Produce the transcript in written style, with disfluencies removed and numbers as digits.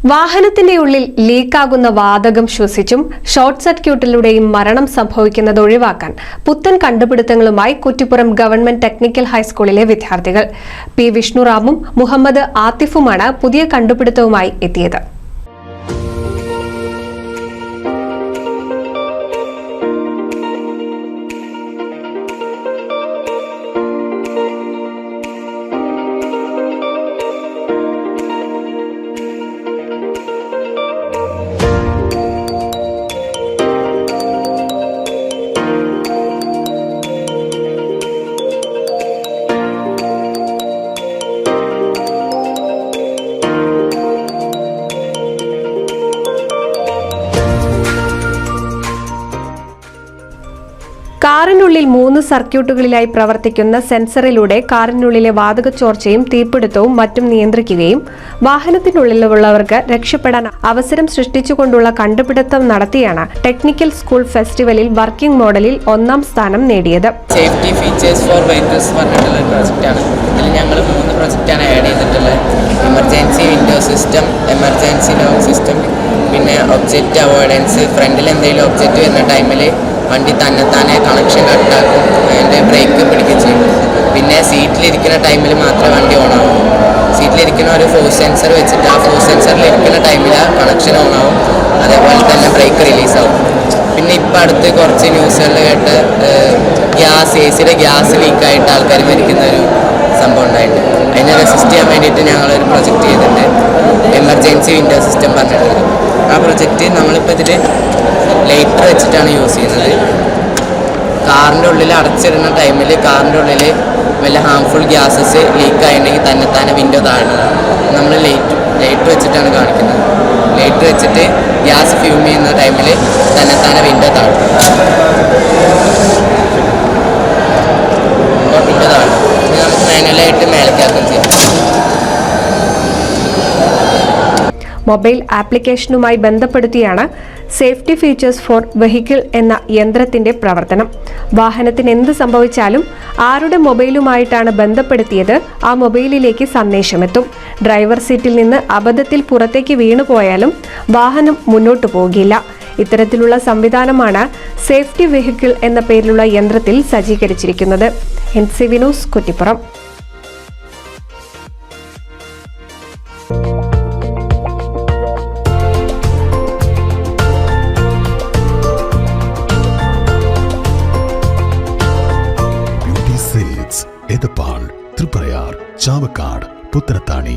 വാഹനത്തിന്റെ ഉള്ളിൽ ലീക്കാകുന്ന വാതകം ശ്വസിച്ചും ഷോർട്ട് സർക്യൂട്ടിലൂടെയും മരണം സംഭവിക്കുന്നത് ഒഴിവാക്കാൻ പുത്തൻ കണ്ടുപിടുത്തങ്ങളുമായി കുറ്റിപ്പുറം ഗവൺമെന്റ് ടെക്നിക്കൽ ഹൈസ്കൂളിലെ വിദ്യാർത്ഥികൾ പി വിഷ്ണുറാമും മുഹമ്മദ് ആതിഫുമാണ് പുതിയ കണ്ടുപിടുത്തവുമായി എത്തിയത്. കാറിനുള്ളിൽ 3 സർക്യൂട്ടുകളിലായി പ്രവർത്തിക്കുന്ന സെൻസറിലൂടെ കാറിനുള്ളിലെ വാതകച്ചോർച്ചയും തീപിടുത്തവും മറ്റും നിയന്ത്രിക്കുകയും വാഹനത്തിനുള്ളിലുള്ളവർക്ക് രക്ഷപ്പെടാൻ അവസരം സൃഷ്ടിച്ചുകൊണ്ടുള്ള കണ്ടുപിടുത്തം നടത്തിയാണ് ടെക്നിക്കൽ സ്കൂൾ ഫെസ്റ്റിവലിൽ വർക്കിംഗ് മോഡലിൽ 1ാം സ്ഥാനം നേടിയത്. സേഫ്റ്റി ഫീച്ചേഴ്സ് ഫോർ വെഹിക്കിൾസ് പറഞ്ഞിട്ടുള്ള പ്രോജക്റ്റാണ്. ഇതിൽ ഞങ്ങൾ 3 പ്രോജക്റ്റാണ് ആഡ് ചെയ്തിട്ടുള്ളത്. Emergency window system, emergency lock system, പിന്നെ ഒബ്ജക്റ്റ് അവോയ്ഡൻസ്. ഫ്രണ്ടിൽ എന്തെങ്കിലും ഒബ്ജക്റ്റ് വരുന്ന ടൈമിൽ വണ്ടി തന്നെത്താനെ കണക്ഷൻ കട്ടാക്കും, അതിൻ്റെ ബ്രേക്ക് പിടിക്കുകയും ചെയ്യും. പിന്നെ സീറ്റിലിരിക്കുന്ന ടൈമിൽ മാത്രമേ വണ്ടി ഓണാവും. സീറ്റിലിരിക്കുന്ന ഒരു ഫോഴ്സ് സെൻസർ വെച്ചിട്ട് ആ ഫോഴ്സ് സെൻസറിൽ ഇരിക്കുന്ന ടൈമിൽ കണക്ഷൻ ഓണാവും, അതേപോലെ തന്നെ ബ്രേക്ക് റിലീസാവും. പിന്നെ ഇപ്പം അടുത്ത് കുറച്ച് ന്യൂസുകളിൽ കേട്ട് എസിയുടെ ഗ്യാസ് ലീക്കായിട്ട് ആൾക്കാർ മരിക്കുന്ന ഒരു സംഭവം ഉണ്ടായിട്ടുണ്ട്. അതിനെ റെസിസ്റ്റ് ചെയ്യാൻ വേണ്ടിയിട്ട് ഞങ്ങളൊരു പ്രൊജക്റ്റ് ചെയ്തിട്ടുണ്ട്, എമർജൻസി വിൻഡോ സിസ്റ്റം പറഞ്ഞിട്ടുണ്ട്. ആ പ്രൊജക്റ്റ് നമ്മളിപ്പോൾ ഇതിൽ ലൈറ്റർ വെച്ചിട്ടാണ് യൂസ് ചെയ്യുന്നത്. കാറിൻ്റെ ഉള്ളിൽ അടച്ചിടുന്ന ടൈമിൽ കാറിൻ്റെ ഉള്ളിൽ വല്ല ഹാംഫുൾ ഗ്യാസസ് ലീക്കായിട്ടുണ്ടെങ്കിൽ തന്നെത്താനെ വിൻഡോ താഴും. നമ്മൾ ലൈറ്റർ വെച്ചിട്ടാണ് കാണിക്കുന്നത്. ലൈറ്റർ വെച്ചിട്ട് ഗ്യാസ് ഫ്യൂം ചെയ്യുന്ന ടൈമിൽ തന്നെത്താനെ വിൻഡോ താഴും. വിൻഡോ താഴും. ഇനി നമുക്ക് മാനുവലായിട്ട് മേലേക്കാക്കുകയും ചെയ്യാം. മൊബൈൽ ആപ്ലിക്കേഷനുമായി ബന്ധപ്പെടുത്തിയാണ് സേഫ്റ്റി ഫീച്ചേഴ്സ് ഫോർ വെഹിക്കിൾ എന്ന യന്ത്രത്തിന്റെ പ്രവർത്തനം. വാഹനത്തിന് എന്ത് സംഭവിച്ചാലും ആരുടെ മൊബൈലുമായിട്ടാണ് ബന്ധപ്പെടുത്തിയത് ആ മൊബൈലിലേക്ക് സന്ദേശമെത്തും. ഡ്രൈവർ സീറ്റിൽ നിന്ന് അബദ്ധത്തിൽ പുറത്തേക്ക് വീണുപോയാലും വാഹനം മുന്നോട്ടു പോകില്ല. ഇത്തരത്തിലുള്ള സംവിധാനമാണ് സേഫ്റ്റി വെഹിക്കിൾ എന്ന പേരിലുള്ള യന്ത്രത്തിൽ സജ്ജീകരിച്ചിരിക്കുന്നത്. NCV news, Kuttippuram. എടപ്പാൾ, തൃപ്രയാർ, ചാവക്കാട്, പുത്തനത്താണി.